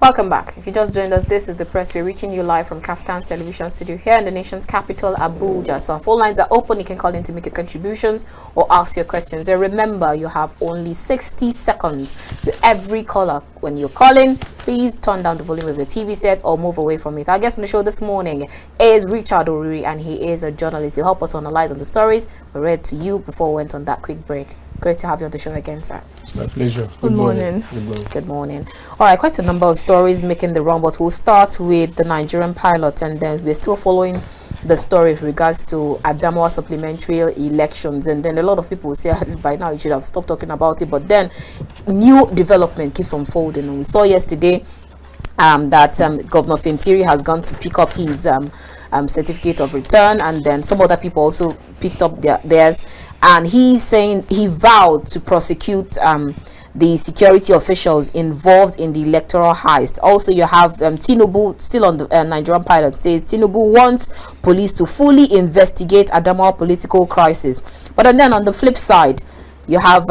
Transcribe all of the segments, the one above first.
Welcome back. If you just joined us, this is The Press. We're reaching you live from KAFTAN's television studio here in the nation's capital, Abuja. So our phone lines are open. You can call in to make your contributions or ask your questions. And remember, you have only 60 seconds to every caller. When you're calling, please turn down the volume of your TV set or move away from it. Our guest on the show this morning is Richard Oriri, and he is a journalist. He'll help us analyze on the stories we read to you before we went on that quick break. Great to have you on the show again, sir. It's my pleasure. Good morning. Good morning. All right, quite a number of stories making the round, but we'll start with the Nigerian pilot, and then we're still following the story with regards to Adamawa supplementary elections. And then a lot of people will say by now you should have stopped talking about it, but then new development keeps unfolding. And we saw yesterday that Governor Fintiri has gone to pick up his certificate of return, and then some other people also picked up theirs, and he's saying he vowed to prosecute the security officials involved in the electoral heist. Also, you have Tinubu, still on the Nigerian pilot, says Tinubu wants police to fully investigate Adamawa political crisis. But then on the flip side, you have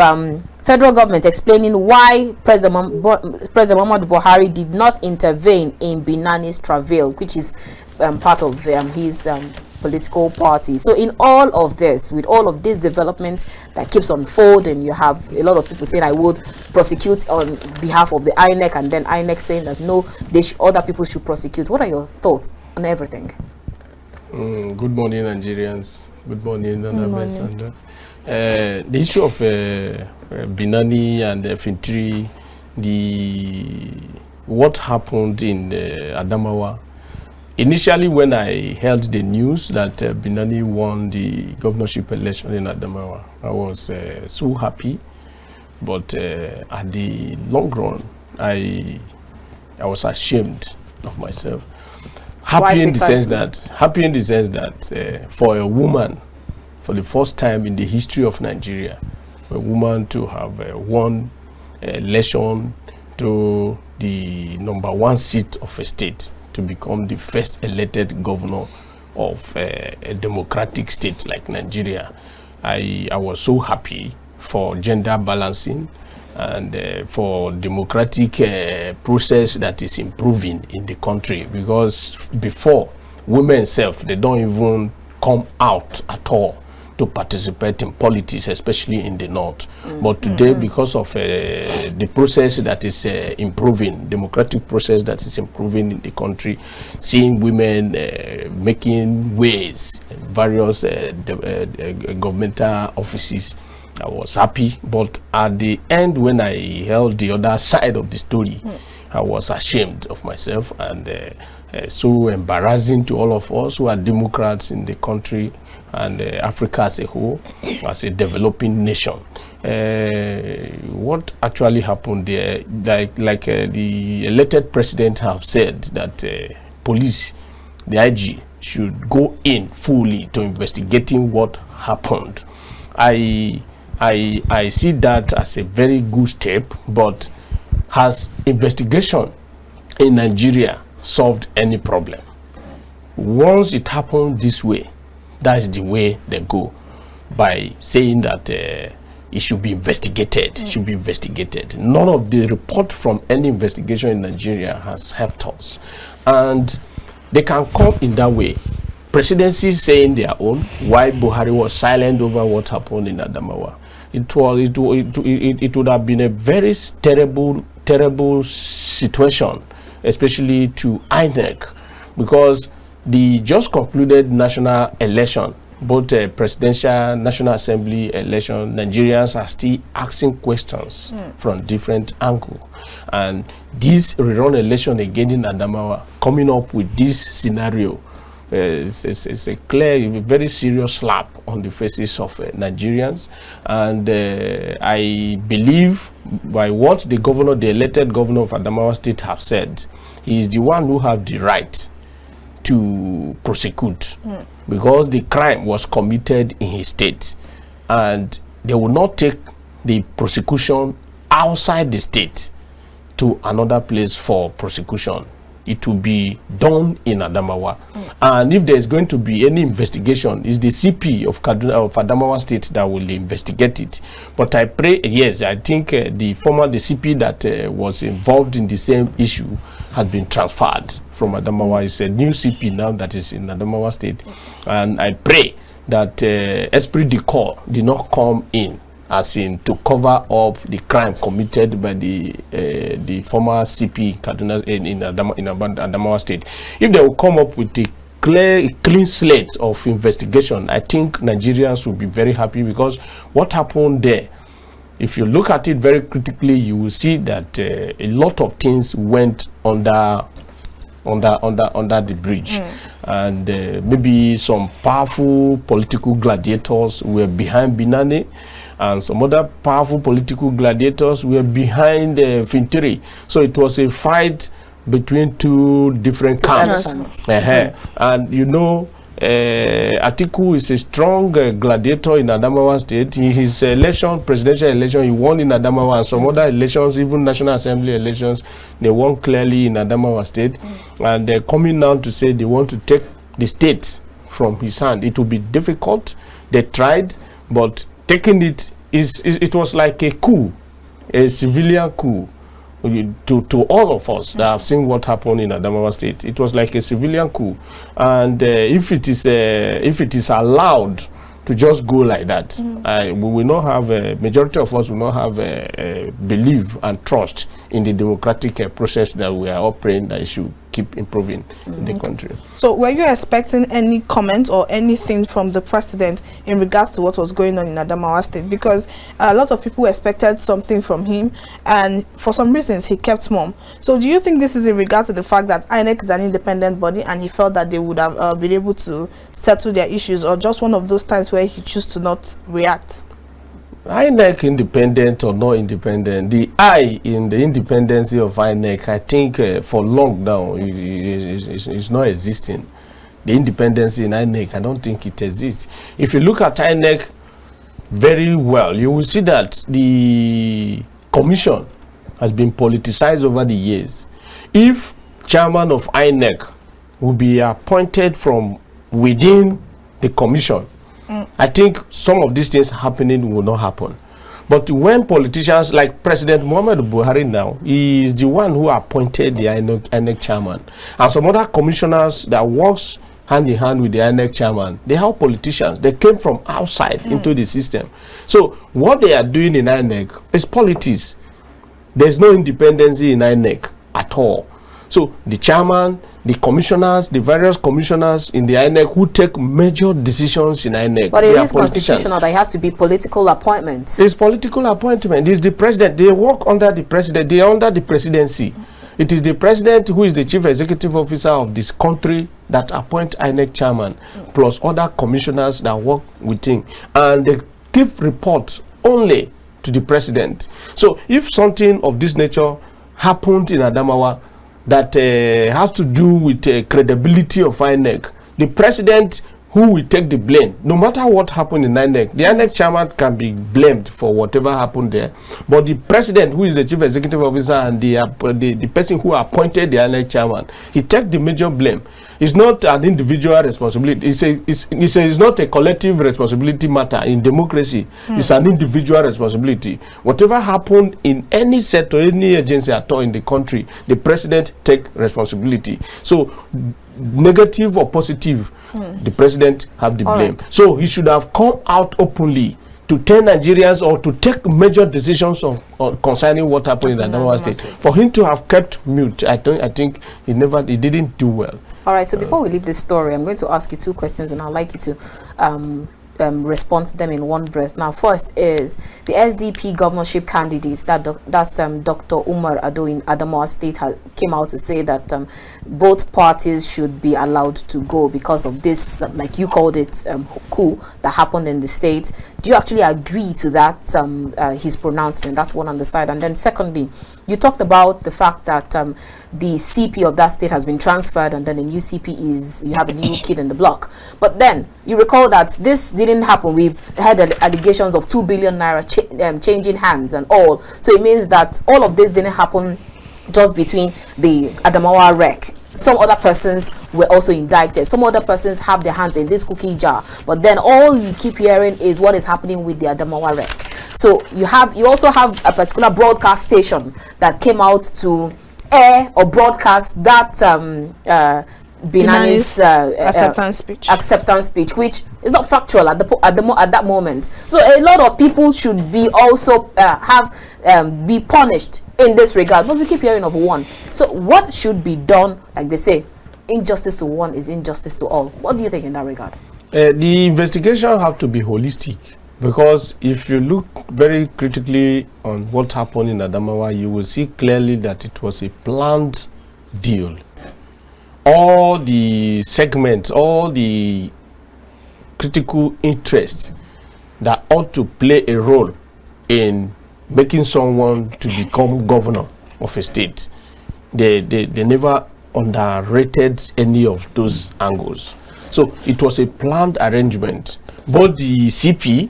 federal government explaining why President Muhammadu Buhari did not intervene in Binani's travail, which is part of his political party. So in all of this, with all of this development that keeps unfolding, you have a lot of people saying I would prosecute on behalf of the INEC, and then INEC saying that no, other people should prosecute. What are your thoughts on everything? Good morning, Nigerians. Good morning, Annabel, Sandra. The issue of Binani and Fintiri, what happened in Adamawa. Initially, when I heard the news that Binani won the governorship election in Adamawa, I was so happy. But at the long run, I was ashamed of myself. Happy in the sense that for a woman, for the first time in the history of Nigeria, for a woman to have won election to the #1 seat of a state, to become the first elected governor of a democratic state like Nigeria. I was so happy for gender balancing and for democratic process that is improving in the country, because before, women self, they don't even come out at all to participate in politics, especially in the north. But today, because of the process that is improving, democratic process that is improving in the country, seeing women making ways in various governmental offices, I was happy. But at the end, when I held the other side of the story, I was ashamed of myself, and so embarrassing to all of us who are Democrats in the country and Africa as a whole, as a developing nation. What actually happened there, like the elected president have said that police, the IG, should go in fully to investigating what happened. I see that as a very good step, but has investigation in Nigeria solved any problem? Once it happened this way, that is the way they go, by saying that it should be investigated. Should be investigated. None of the report from any investigation in Nigeria has helped us, and they can come in that way. Presidency saying their own, why Buhari was silent over what happened in Adamawa. It would have been a very terrible situation, especially to INEC, because the just concluded national election, both presidential, National Assembly election, Nigerians are still asking questions from different angles. And this rerun election again in Adamawa, coming up with this scenario, it's a clear, very serious slap on the faces of Nigerians. And I believe by what the elected governor of Adamawa State have said, he is the one who have the right to prosecute, because the crime was committed in his state, and they will not take the prosecution outside the state to another place for prosecution. it will be done in Adamawa. And if there is going to be any investigation, it's the CP of Adamawa State that will investigate it. But I pray, yes, I think the CP that was involved in the same issue has been transferred from Adamawa. It's a new CP now that is in Adamawa State. And I pray that esprit de corps did not come in as in to cover up the crime committed by the former CP in Adamawa State. If they will come up with a clean slate of investigation, I think Nigerians will be very happy, because what happened there, if you look at it very critically, you will see that a lot of things went under the bridge. And maybe some powerful political gladiators were behind Binane, and some other powerful political gladiators were behind Fintiri. So it was a fight between two different camps. And you know, Atiku is a strong gladiator in Adamawa State. In his presidential election, he won in Adamawa, and some other elections, even National Assembly elections, they won clearly in Adamawa State. And they're coming now to say they want to take the state from his hand. It will be difficult. They tried, but taking it was like a coup, a civilian coup. To all of us that have seen what happened in Adamawa State, it was like a civilian coup. And if it is allowed to just go like that, we will not have majority of us will not have belief and trust in the democratic process that we are all praying that it should keep improving in the country. So were you expecting any comment or anything from the president in regards to what was going on in Adamawa State? Because a lot of people expected something from him, and for some reasons he kept mum. So do you think this is in regard to the fact that INEC is an independent body and he felt that they would have been able to settle their issues, or just one of those times where he chose to not react? INEC, independent or not independent, the I in the independency of INEC, I think for long now is not existing. The independency in INEC, I don't think it exists. If you look at INEC very well, you will see that the commission has been politicized over the years. If chairman of INEC will be appointed from within the commission, I think some of these things happening will not happen. But when politicians like President Muhammad Buhari now, he is the one who appointed the INEC chairman, and some other commissioners that works hand in hand with the INEC chairman, they are politicians. They came from outside into the system. So what they are doing in INEC is politics. There's no independency in INEC at all. So the chairman, the commissioners, the various commissioners in the INEC who take major decisions in INEC. But it is constitutional that it has to be political appointments. It's political appointment. It's the president. They work under the president. They are under the presidency. It is the president who is the chief executive officer of this country that appoint INEC chairman, plus other commissioners that work with him. And they give reports only to the president. So if something of this nature happened in Adamawa, that has to do with credibility of INEC, the president who will take the blame, no matter what happened in INEC. The INEC chairman can be blamed for whatever happened there, but the president, who is the chief executive officer, and the person who appointed the INEC chairman, he takes the major blame. It's not an individual responsibility. It's not a collective responsibility matter in democracy. It's an individual responsibility. Whatever happened in any sector, any agency at all in the country, the president takes responsibility. So negative or positive, the president have the blame. Right. So he should have come out openly to tell Nigerians, or to take major decisions concerning what happened in Adamawa State. For him to have kept mute, I think he didn't do well. All right, so before we leave this story, I'm going to ask you two questions, and I'd like you to respond to them in one breath. Now, first is the SDP governorship candidate, that's Dr. Umar Ado in Adamawa State, came out to say that both parties should be allowed to go because of this, like you called it, coup that happened in the state. Do you actually agree to that, his pronouncement? That's one on the side. And then secondly, you talked about the fact that the CP of that state has been transferred, and then a new CP you have a new kid in the block. But then you recall that this didn't happen. We've had allegations of 2 billion naira changing hands and all. So it means that all of this didn't happen just between the Adamawa REC some other persons were also indicted. Some other persons have their hands in this cookie jar. But then all we keep hearing is what is happening with the Adamawa wreck. So you also have a particular broadcast station that came out to air or broadcast that Binani's acceptance speech, which is not factual at that moment. So a lot of people should be also be punished in this regard, but we keep hearing of one. So what should be done? Like they say, injustice to one is injustice to all. What do you think in that regard? The investigation have to be holistic, because if you look very critically on what happened in Adamawa, you will see clearly that it was a planned deal. All the segments, all the critical interests that ought to play a role in making someone to become governor of a state, they never underrated any of those angles. So it was a planned arrangement. Both the CP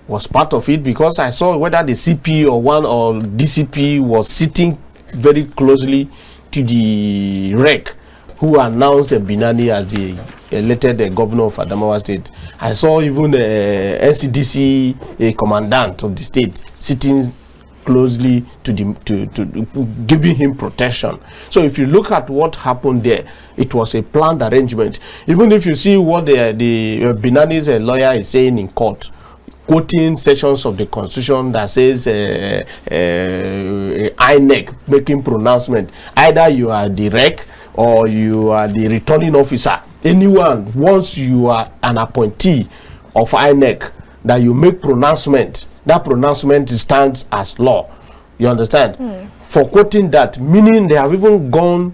was part of it, because I saw whether the CP or DCP was sitting very closely to the REC, who announced Binani as the elected governor of Adamawa State. I saw even NCDC, a commandant of the state, sitting closely to giving him protection. So if you look at what happened there, it was a planned arrangement. Even if you see what the Binani's lawyer is saying in court, quoting sections of the constitution that says INEC making pronouncement, either you are the REC or you are the returning officer. Anyone, once you are an appointee of INEC, that you make pronouncement, that pronouncement stands as law. You understand? For quoting that, meaning they have even gone,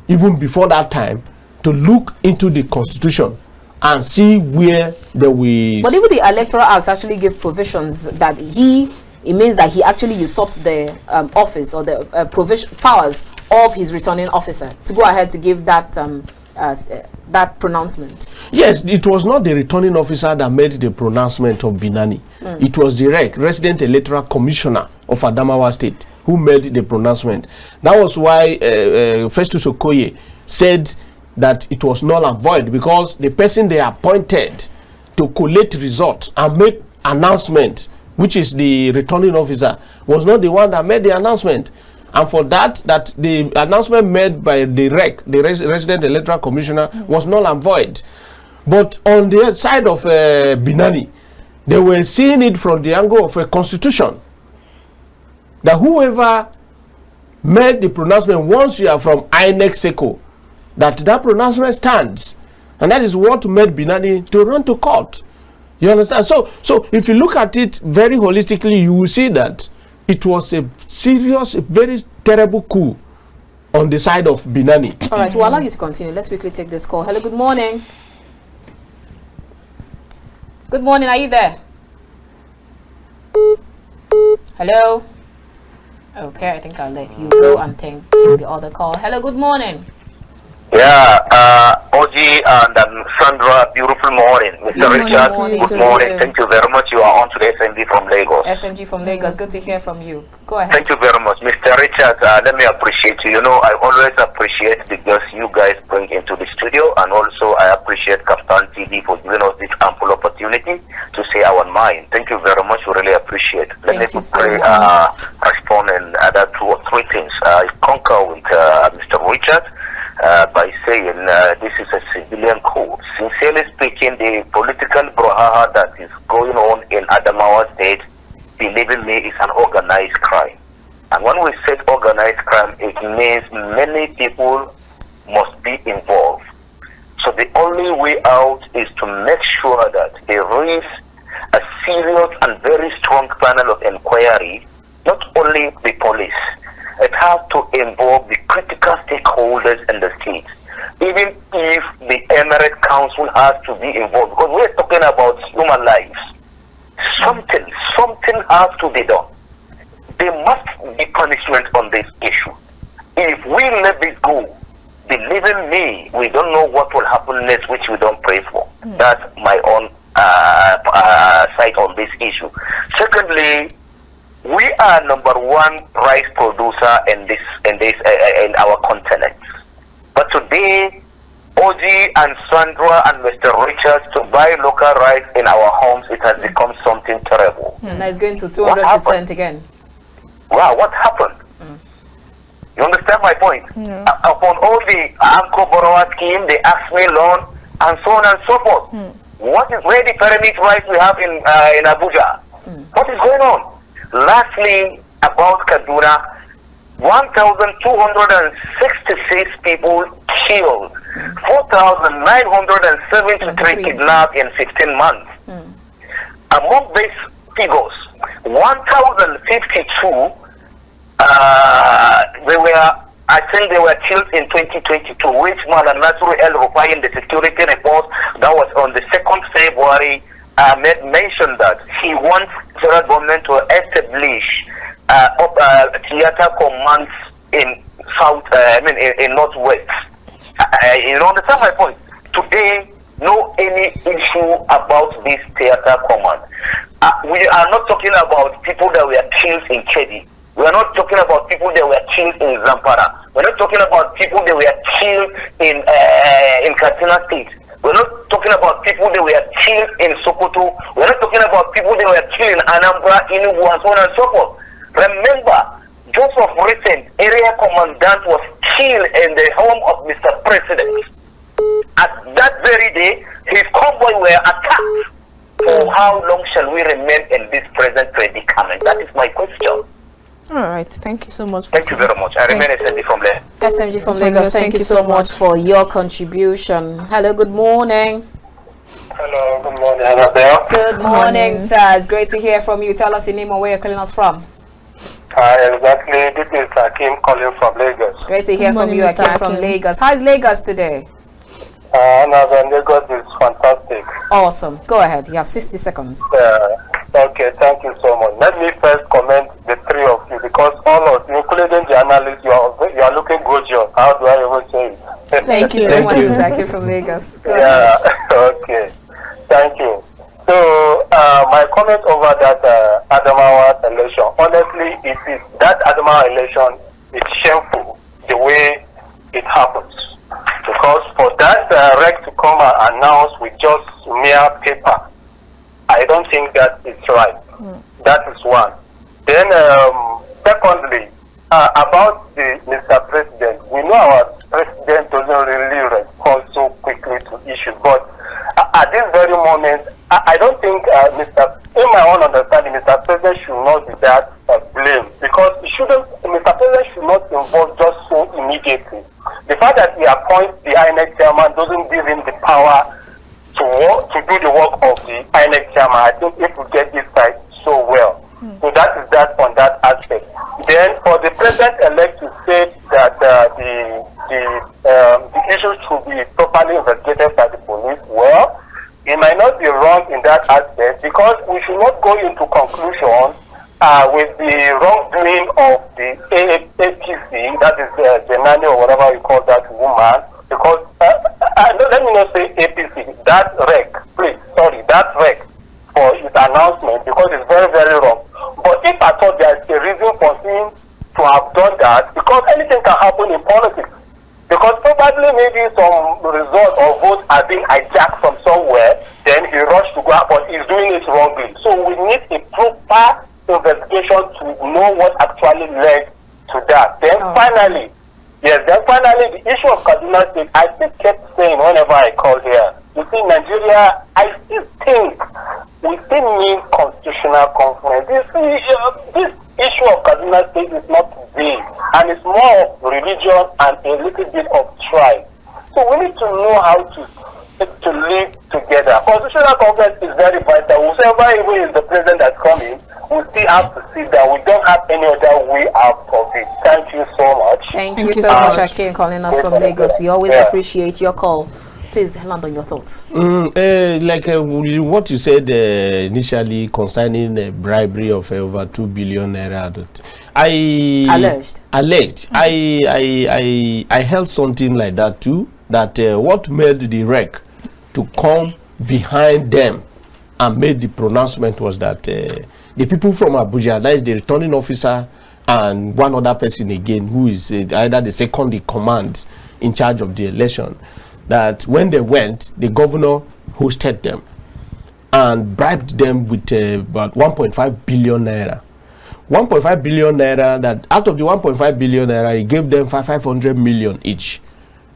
even before that time, to look into the constitution and see where there will. But even the Electoral Act actually give provisions that it means that he actually usurps the office or the powers of his returning officer to go ahead to give that that pronouncement. Yes, it was not the returning officer that made the pronouncement of Binani. It was the REC, Resident Electoral Commissioner of Adamawa State, who made the pronouncement. That was why Festus Okoye said that it was null and void, because the person they appointed to collate results and make announcement, which is the returning officer, was not the one that made the announcement. And for that the announcement made by the REC, the Resident Electoral Commissioner, was null and void. But on the side of Binani, they were seeing it from the angle of a constitution, that whoever made the pronouncement, once you are from INEC SECO, that pronouncement stands. And that is what made Binani to run to court. You understand? So if you look at it very holistically, you will see that it was a serious, a very terrible coup on the side of Binani. All right, so we'll allow you to continue. Let's quickly take this call. Hello, good morning. Good morning, are you there? Hello? Okay, I think I'll let you go and take the other call. Hello, good morning. Yeah, Orji and Sandra, beautiful morning. Mr. Richard, good morning. Thank you very much. You are on today, SMG from Lagos. SMG from Lagos, good to hear from you. Go ahead. Thank you very much. Mr. Richard, let me appreciate you. You know, I always appreciate the girls you guys bring into the studio, and also I appreciate KAFTAN TV for giving us this ample opportunity to say our mind. Thank you very much. We really appreciate. Let me quickly respond in other 2 or 3 things. I concur with Mr. Richard. By saying this is a civilian coup. Sincerely speaking, the political brouhaha that is going on in Adamawa State, believing me, is an organized crime. And when we say organized crime, it means many people must be involved. So the only way out is to make sure that there is a serious and very strong panel of inquiry, not only the police. It has to involve the critical stakeholders in the state. Even if the Emirate Council has to be involved, because we're talking about human lives. Something has to be done. There must be punishment on this issue. If we let this go, believing me, we don't know what will happen next, which we don't pray for. That's my own side on this issue. Secondly, we are #1 rice producer in our continent. But today, Orji and Sandra and Mr. Richards to buy local rice in our homes, it has become something terrible. And that's going to 200% again. Wow, what happened? You understand my point? Upon all the Anko Borrower scheme, the ASME loan, and so on and so forth. Where the pyramid rice we have in Abuja? What is going on? Lastly, about Kaduna, 1,266 people killed, 4,973 kidnapped in 16 months. Among these figures, 1,052 I think they were killed in 2022, which Madam Nasru El Rufai in the security report that was on the 2nd February mentioned that he wants federal government to establish theater commands in in Northwest. You understand my point? Today, no any issue about this theater command. We are not talking about people that were killed in Kedi. We are not talking about people that were killed in Zamfara. We're not talking about people that were killed in Katsina State. We're not talking about people that were killed in Sokoto. We're not talking about people that were killed in Anambra, Enugu, and so on and so forth. Remember, just of recent, area commandant was killed in the home of Mr. President. At that very day, his convoy were attacked. For how long shall we remain in this present predicament? That is my question. All right, thank you so much. Thank you very much. I remain SMG from Lagos. SMG from Lagos, thank you so much for your contribution. Hello, good morning. Hello, good morning, Annabel. Good morning, sir. It's great to hear from you. Tell us your name and where you're calling us from. Hi, exactly. This is Hakim calling from Lagos. Great to hear from you, Hakim from Lagos. How is Lagos today? Annabel, Lagos is fantastic. Awesome. Go ahead. You have 60 seconds. Okay, thank you so much. Let me first comment the three of you because all of you, including the analysts, you are looking gorgeous. How do I even say it? Thank you so much, Hakim from Lagos. Okay. Thank you. So, my comment over that Adamawa election, honestly, that Adamawa election is shameful the way it happens. Because for that rec to come and announce with just mere paper, I don't think that is right. That is one. Then, secondly, about the Mr. President, we know our president doesn't really respond so quickly to issues, but at this very moment, I don't think in my own understanding, Mr. President should not be that blamed because Mr. President should not involve just so immediately. The fact that he appoints the INEC chairman doesn't give him the power to do the work of the INEC chairman. I think if we get this right so well. So that is that on that aspect. Then for the president-elect to say that the issue should be properly investigated by the police, well, it might not be wrong in that aspect because we should not go into conclusion with the wrongdoing of the APC, that is Jenani or whatever you call that woman, because let me not say APC, that rec for his announcement because it's very, very wrong. But if I thought there is a reason for him to have done that, because anything can happen in politics. Because probably maybe some result or votes are being hijacked from somewhere, then he rushed to go out, but he's doing it wrongly. So we need a proper investigation to know what actually led to that. Then finally, the issue of Kaduna State, I still kept saying whenever I call here, you see, Nigeria, I still think we still need constitutional conference. This issue of Kaduna State is not big, and it's more of religion and a little bit of tribe. So we need to know how to live together. Constitutional conference is very vital. Whoever even is the president that's coming, we still have to sit down. We don't have any other way out of it. Thank you so much. Thank you so much, Akin, calling us from Lagos. We always appreciate your call. Please land on your thoughts. What you said initially concerning bribery of over 2 billion naira. Alleged. I held something like that too. That what made the rec to come behind them and made the pronouncement was that the people from Abuja, that is the returning officer, and one other person again who is either the second in command in charge of the election, that when they went, the governor hosted them and bribed them with about 1.5 billion naira. 1.5 billion naira, that out of the 1.5 billion naira, he gave them 500 million each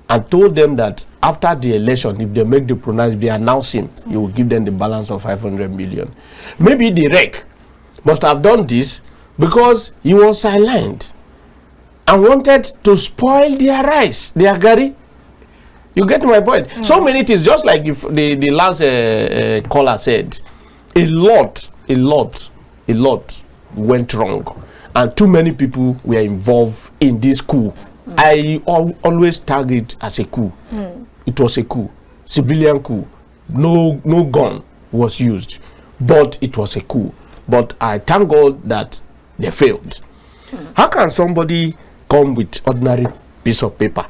and told them that after the election, if they make the pronounce, they announce him, he will give them the balance of 500 million. Maybe the REC must have done this because he was silent and wanted to spoil their rice, their gari. You get my point? So many things, just like if the last caller said, a lot went wrong, and too many people were involved in this coup. I always tag it as a coup. It was a coup, civilian coup. No gun was used, but it was a coup. But I thank God that they failed. How can somebody come with ordinary piece of paper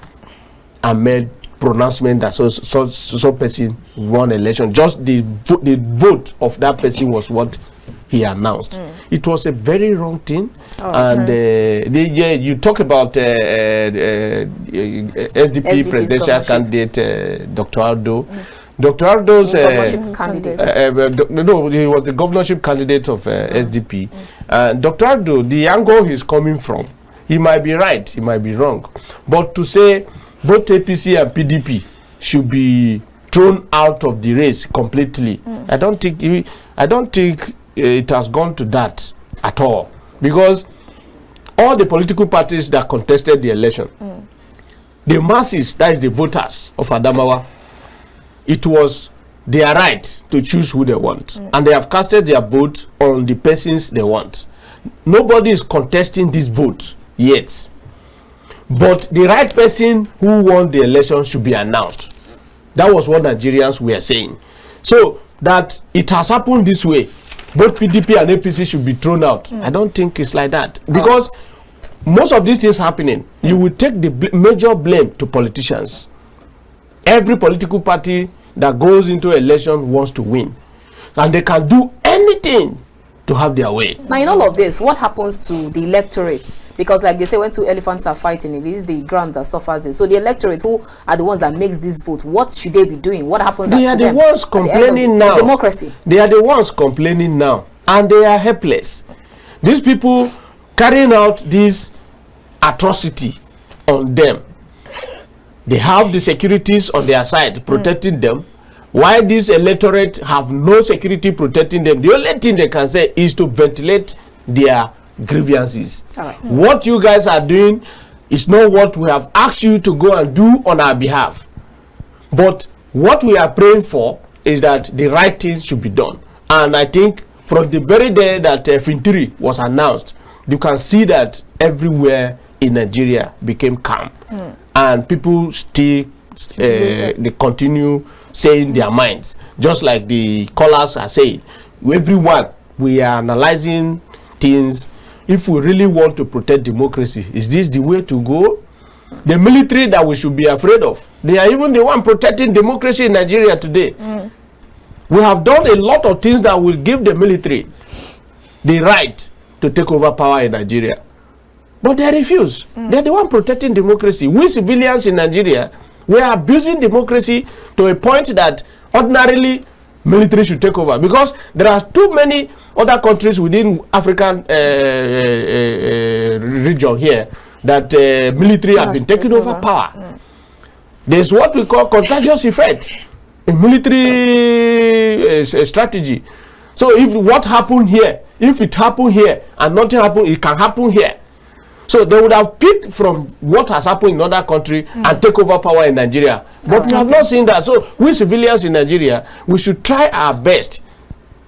and made pronouncement that so person won election? Just the vote of that person was what he announced. It was a very wrong thing. You talk about SDP presidential candidate Dr. Aldo. Dr. Aldo's candidate. No, he was the governorship candidate of SDP. Dr. Aldo, the angle he's coming from, he might be right, he might be wrong, but to say both APC and PDP should be thrown out of the race completely, I don't think it has gone to that at all, because all the political parties that contested the election, the masses, that is the voters of Adamawa, it was their right to choose who they want, and they have casted their vote on the persons they want. Nobody is contesting this vote yet, but the right person who won the election should be announced. That was what Nigerians were saying. So that it has happened this way, both PDP and APC should be thrown out. I don't think it's like that, because most of these things happening, you will take the major blame to politicians. Every political party that goes into election wants to win, and they can do anything to have their way. Now, in all of this, what happens to the electorate? Because like they say, when two elephants are fighting, it is the ground that suffers it. So the electorate, who are the ones that makes this vote, what should they be doing? What happens to them? They are the ones complaining now. Democracy. They are the ones complaining now, and they are helpless. These people carrying out this atrocity on them, they have the securities on their side protecting them. Why this electorate have no security protecting them? The only thing they can say is to ventilate their grievances. What you guys are doing is not what we have asked you to go and do on our behalf. But what we are praying for is that the right thing should be done. And I think from the very day that Fintiri was announced, you can see that everywhere in Nigeria became calm. And people still they continue saying their minds, just like the callers are saying. Everyone, we are analyzing things. If we really want to protect democracy, is this the way to go? The military that we should be afraid of, they are even the one protecting democracy in Nigeria today. We have done a lot of things that will give the military the right to take over power in Nigeria, but they refuse. They're the one protecting democracy. We civilians in Nigeria, we are abusing democracy to a point that ordinarily military should take over, because there are too many other countries within African region here that military have been taking over power. There's what we call contagious effect, a military strategy. So if what happened here, if it happened here and nothing happened, it can happen here. So they would have picked from what has happened in other country and take over power in Nigeria. But we have not seen that. So we civilians in Nigeria, we should try our best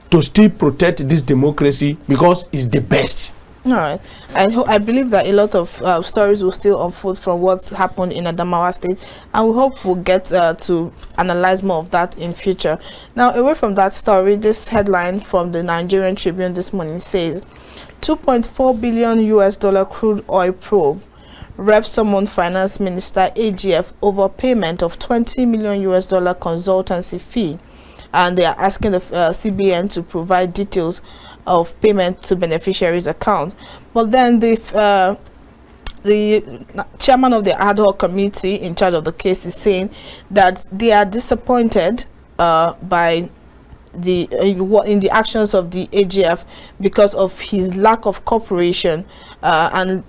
to still protect this democracy, because it's the best. All right. I believe that a lot of stories will still unfold from what's happened in Adamawa State, and we hope we'll get to analyze more of that in future. Now, away from that story, this headline from the Nigerian Tribune this morning says, $2.4 billion crude oil probe. Rep summon Finance Minister AGF over payment of $20 million consultancy fee. And they are asking the CBN to provide details of payment to beneficiaries' account. But then the chairman of the ad hoc committee in charge of the case is saying that they are disappointed by in the actions of the AGF because of his lack of cooperation and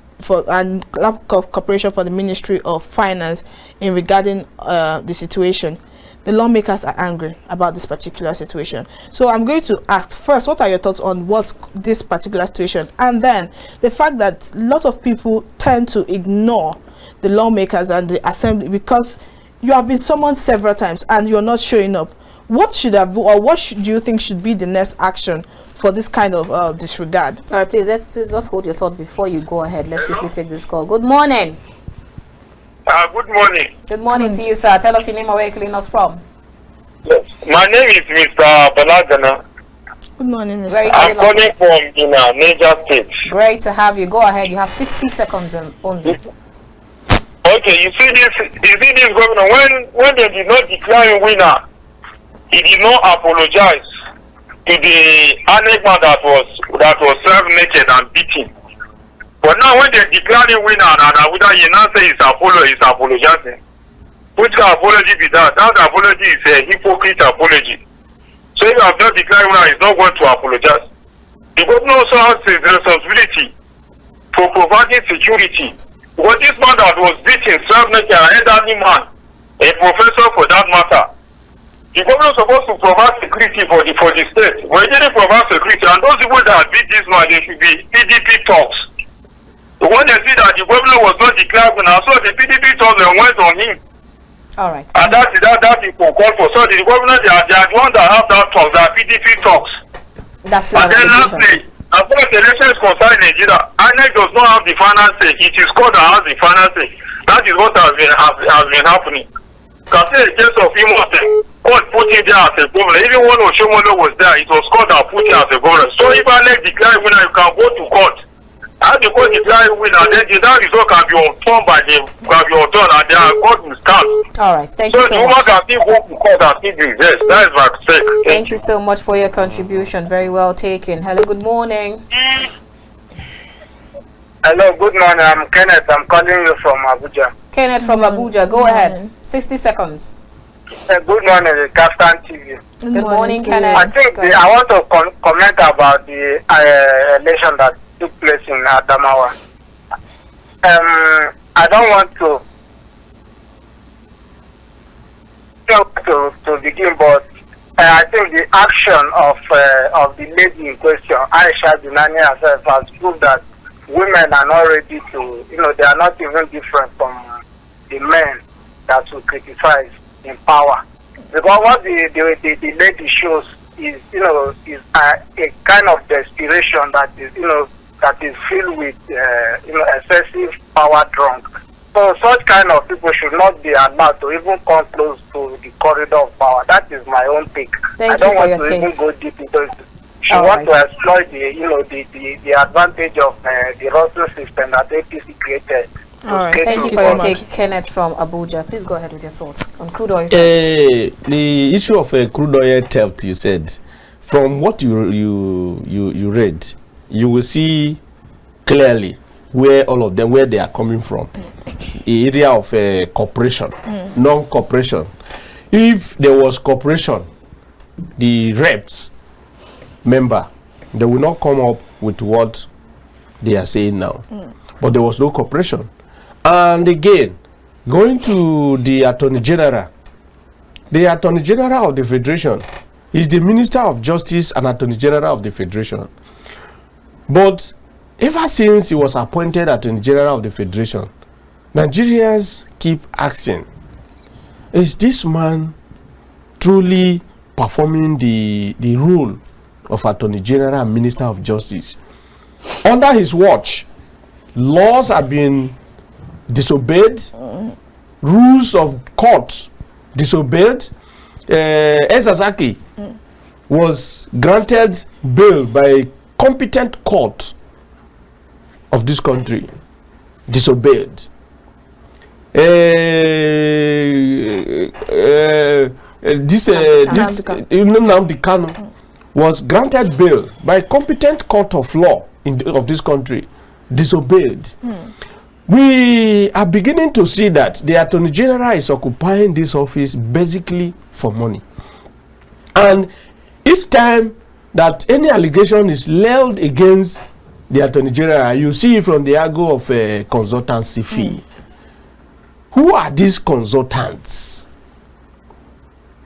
lack of cooperation for the Ministry of Finance in regarding the situation. The lawmakers are angry about this particular situation. So I'm going to ask first, what are your thoughts on this particular situation? And then the fact that a lot of people tend to ignore the lawmakers and the assembly because you have been summoned several times and you're not showing up. What should have, or what do you think should be the next action for this kind of disregard? All right, please, let's just hold your thought before you go ahead. Let's quickly take this call. Good morning. Good morning. Good morning to you, sir. Tell us your name and where you're calling us from. Yes. My name is Mr. Balagana. Good morning, Mr. I'm calling from Niger State. Great to have you. Go ahead. You have 60 seconds only. Okay, you see this governor, when they did not declare a winner, he did not apologize to the animal that was served naked and beaten. But now when they declare a winner and he now say he's apologizing. Which kind of apology be that? That apology is a hypocrite apology. So if you have not declared winner, he's not going to apologize. The governor also has a responsibility for providing security. Because this man that was beaten, served naked, an elderly man, a professor for that matter, the government is supposed to provide security for the state. When they didn't provide security, and those people that beat this man, they should be PDP talks. When they see that the governor was not declared winner, so the PDP talks went on him. All right. And that is for call for. So the governor, they are the ones that have that talks, that PDP talks. That's the and then lastly, as far as the election is concerned in Nigeria, INEC does not have the final say. It is God that has the final say. That is what has been happening. Can say the case of Imo, God put him there as a governor. Even when Oshomolo was there, it was God that put him as a governor. So if INEC declare winner, you can go to court. As the court declare winner, then that result can be overturned by them, can be overturned, and their court will stand. All right, thank you so much. So the woman can still go to court and still be yes. That is my mistake. Thank you so much for your contribution. Very well taken. Hello, good morning. Hello, good morning. I'm Kenneth. I'm calling you from Abuja. Kenneth from Abuja, go ahead. 60 seconds. Good morning, the KAFTAN TV. Good morning, Kenneth. I think I want to comment about the election that took place in Adamawa. I don't want to begin, but I think the action of the lady in question, Aisha Binani herself, has proved that women are not ready to, they are not even different from the men that will criticize in power. Because what the lady shows is, is a kind of desperation that is filled with, excessive power drunk. So such kind of people should not be allowed to even come close to the corridor of power. That is my own take. I don't want to even go deep into it. She wants to exploit the advantage of the roster system that APC created. All right. Thank you for your take, Kenneth from Abuja. Please go ahead with your thoughts on crude oil theft. The issue of crude oil theft, you said, from what you read, you will see clearly where all of them, where they are coming from. The area of cooperation, non-cooperation. If there was cooperation, the reps member, they will not come up with what they are saying now. But there was no cooperation. And again, going to the Attorney General of the Federation is the Minister of Justice and Attorney General of the Federation. But ever since he was appointed Attorney General of the Federation, Nigerians keep asking, is this man truly performing the role of Attorney General and Minister of Justice? Under his watch, laws have been disobeyed, rules of court disobeyed. Ezazaki was granted bail by a competent court of this country, disobeyed. This Nnamdi Kanu was granted bail by a competent court of law of this country, disobeyed. We are beginning to see that the Attorney General is occupying this office basically for money. And each time that any allegation is leveled against the Attorney General, you see from the angle of a consultancy fee. Who are these consultants?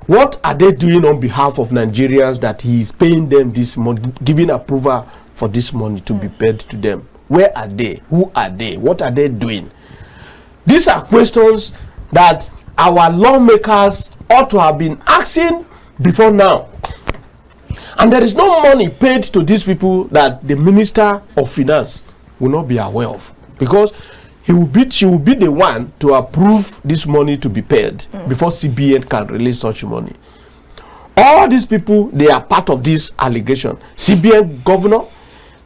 What are they doing on behalf of Nigerians that he is paying them this money, giving approval for this money to be paid to them? Where are they? Who are they? What are they doing? These are questions that our lawmakers ought to have been asking before now. And there is no money paid to these people that the Minister of Finance will not be aware of, because she will be the one to approve this money to be paid before CBN can release such money. All these people, they are part of this allegation. CBN governor,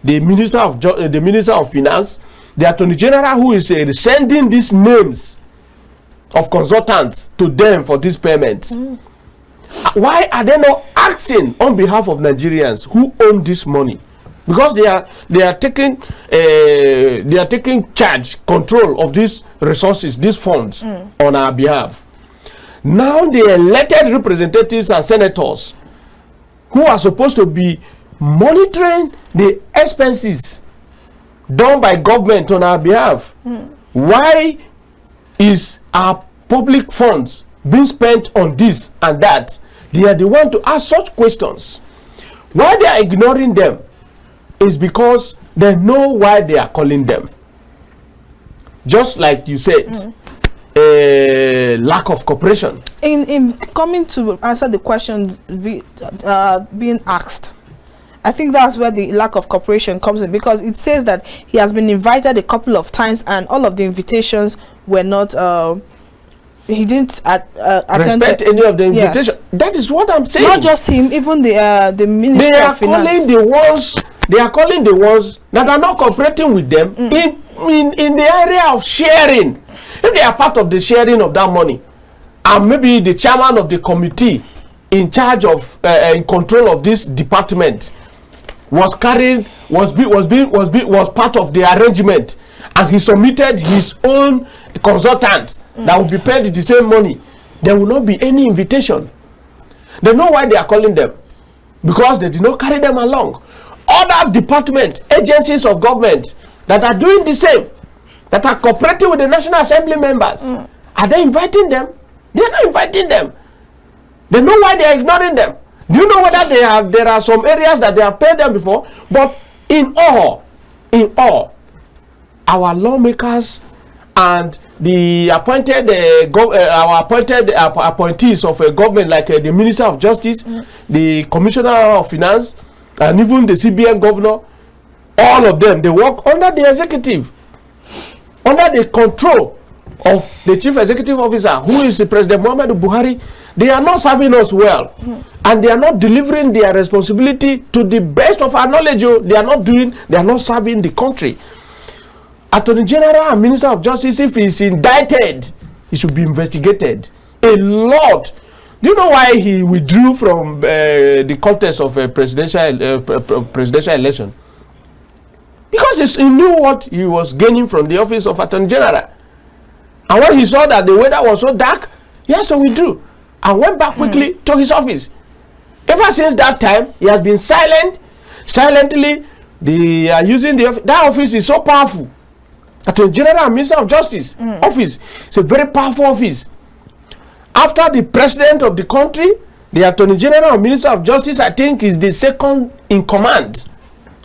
the Minister of Finance, the Attorney General, who is sending these names of consultants to them for these payments. Why are they not acting on behalf of Nigerians who own this money? Because they are taking charge, control of these resources, these funds on our behalf. Now the elected representatives and senators who are supposed to be monitoring the expenses done by government on our behalf. Why is our public funds being spent on this and that? They are the one to ask such questions. Why they are ignoring them is because they know why they are calling them. Just like you said, a lack of cooperation. In coming to answer the question being asked, I think that's where the lack of cooperation comes in, because it says that he has been invited a couple of times and all of the invitations were not he didn't attend any of the invitations. Yes. That is what I'm saying. Not just him, even the Minister of Finance. They are calling the ones that are not cooperating with them in the area of sharing. If they are part of the sharing of that money, and maybe the chairman of the committee in charge of in control of this department was part of the arrangement, and he submitted his own consultant that will be paid the same money, there will not be any invitation. They know why they are calling them, because they did not carry them along. Other departments, agencies of government that are doing the same, that are cooperating with the National Assembly members, are they inviting them? They are not inviting them. They know why they are ignoring them. Do you know whether there are some areas that they have paid them before? But in all, our lawmakers and the appointees of a government, like the Minister of Justice, the Commissioner of Finance, and even the CBN governor, all of them, they work under the executive, under the control of the Chief Executive Officer, who is President Muhammadu Buhari. They are not serving us well, and they are not delivering their responsibility to the best of our knowledge. They are not serving the country. Attorney General and Minister of Justice, if he is indicted, he should be investigated a lot. Do you know why he withdrew from the contest of a presidential election? Because he knew what he was gaining from the office of Attorney General. And when he saw that the weather was so dark, he has to withdraw and went back quickly to his office. Ever since that time, he has been silently. They are using that office is so powerful. Attorney General and Minister of Justice office, it's a very powerful office. After the President of the country, the Attorney General and Minister of Justice, I think, is the second in command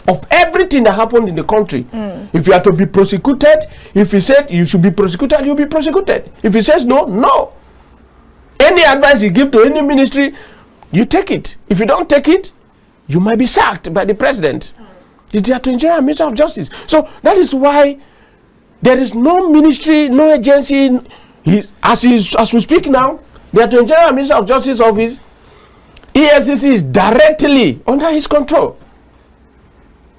of everything that happened in the country. If you are to be prosecuted, if he said you should be prosecuted, you'll be prosecuted. If he says no, no. Any advice you give to any ministry, you take it. If you don't take it, you might be sacked by the President. It's the Attorney General and Minister of Justice. So that is why there is no ministry, no agency. As we speak now, the Attorney General and Minister of Justice office, EFCC, is directly under his control.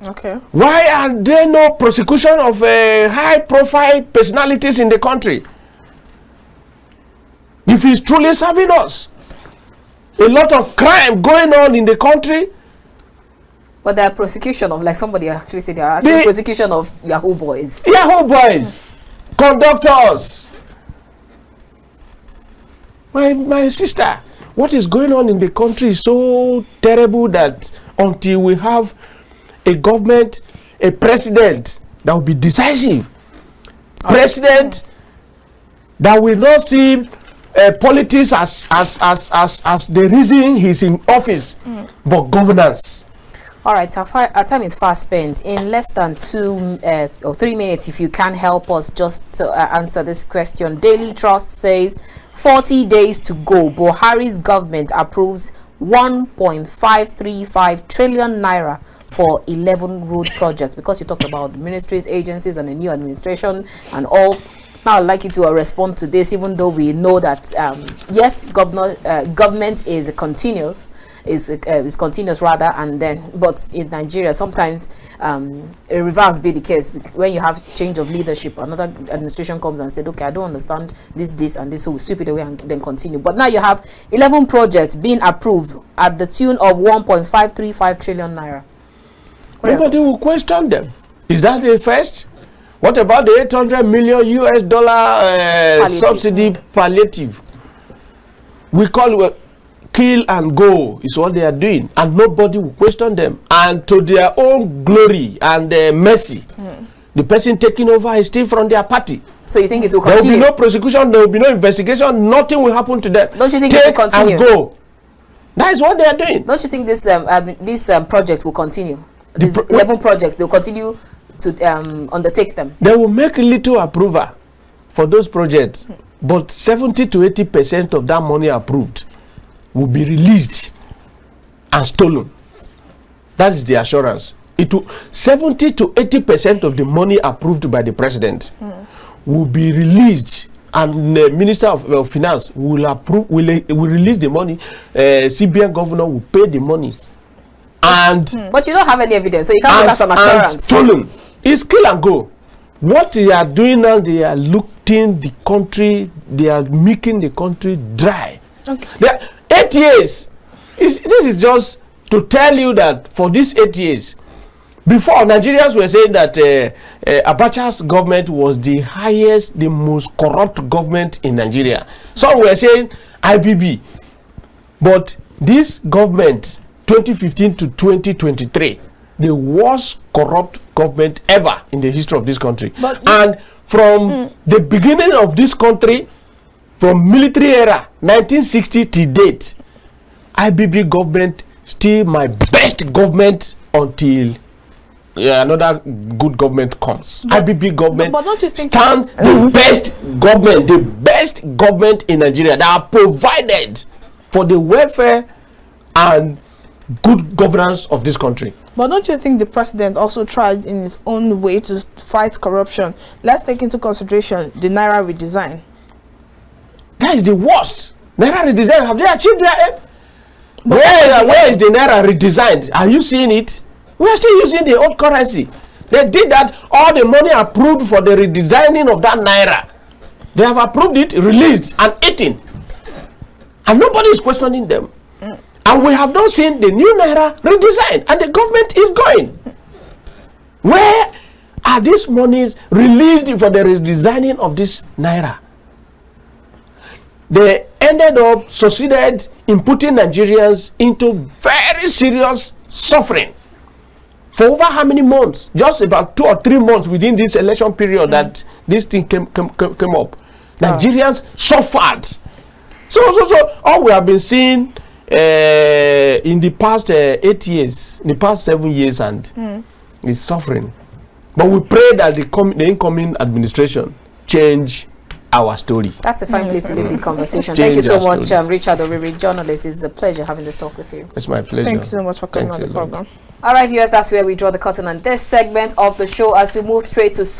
Okay. Why are there no prosecution of high-profile personalities in the country? If he's truly serving us, a lot of crime going on in the country, But there are prosecution of, like somebody actually said, there are actually prosecution of Yahoo boys. Yahoo boys, conductors. My sister, what is going on in the country is so terrible that until we have a government, a president that will be decisive, president that will not see politics as the reason he's in office, but governance. All right, our time is fast spent. In less than 2 or 3 minutes, if you can help us just to answer this question. Daily Trust says 40 days to go. Buhari's government approves 1.535 trillion naira for 11 road projects. Because you talked about the ministries, agencies, and the new administration and all. Now, I'd like you to respond to this, even though we know that yes, government is continuous. Is continuous rather, and then but in Nigeria sometimes a reverse be the case. When you have change of leadership, another administration comes and said, okay, I don't understand this and this, so we sweep it away and then continue. But now you have 11 projects being approved at the tune of 1.535 trillion naira. Nobody will question them. Is that the first? What about the $800 million US subsidy palliative? We call it kill and go is what they are doing, and nobody will question them. And to their own glory and mercy, the person taking over is still from their party. So you think it will continue? There will be no prosecution, there will be no investigation, nothing will happen to them. Don't you think it will continue? And go. That is what they are doing. Don't you think this project will continue? These 11 projects, they will continue to undertake them? They will make little approval for those projects, but 70 to 80% of that money approved will be released and stolen. That is the assurance. It will 70 to 80% of the money approved by the president will be released, and the Minister of Finance will approve, will release the money. CBN governor will pay the money, and but you don't have any evidence, so you can't give us an assurance. Stolen. It's kill and go. What they are doing now, they are looting the country, they are making the country dry. Okay. 8 years. This is just to tell you that for these 8 years, before Nigerians were saying that Abacha's government was the highest, the most corrupt government in Nigeria. Some were saying IBB. But this government, 2015 to 2023, the worst corrupt government ever in the history of this country. And from the beginning of this country, from military era, 1960 to date, IBB government still my best government until another good government comes. IBB government stand the best government in Nigeria that are provided for the welfare and good governance of this country. But don't you think the president also tried in his own way to fight corruption? Let's take into consideration the Naira redesign. That is the worst. Naira redesign, have they achieved their aim? Where is the Naira redesigned? Are you seeing it? We are still using the old currency. They did that, all the money approved for the redesigning of that Naira. They have approved it, released, and eaten. And nobody is questioning them. And we have not seen the new Naira redesigned, and the government is going. Where are these monies released for the redesigning of this Naira? They ended up succeeded in putting Nigerians into very serious suffering for over how many months? Just about 2 or 3 months within this election period that this thing came up. Nigerians suffered. So all we have been seeing in the past 8 years, in the past 7 years, and is suffering. But we pray that the incoming administration change our story. That's a fine place to leave the conversation. Thank you so much, Richard Oriri, journalist. It's a pleasure having this talk with you. It's my pleasure. Thank you so much for coming on the program. All right, viewers, that's where we draw the curtain on this segment of the show as we move straight to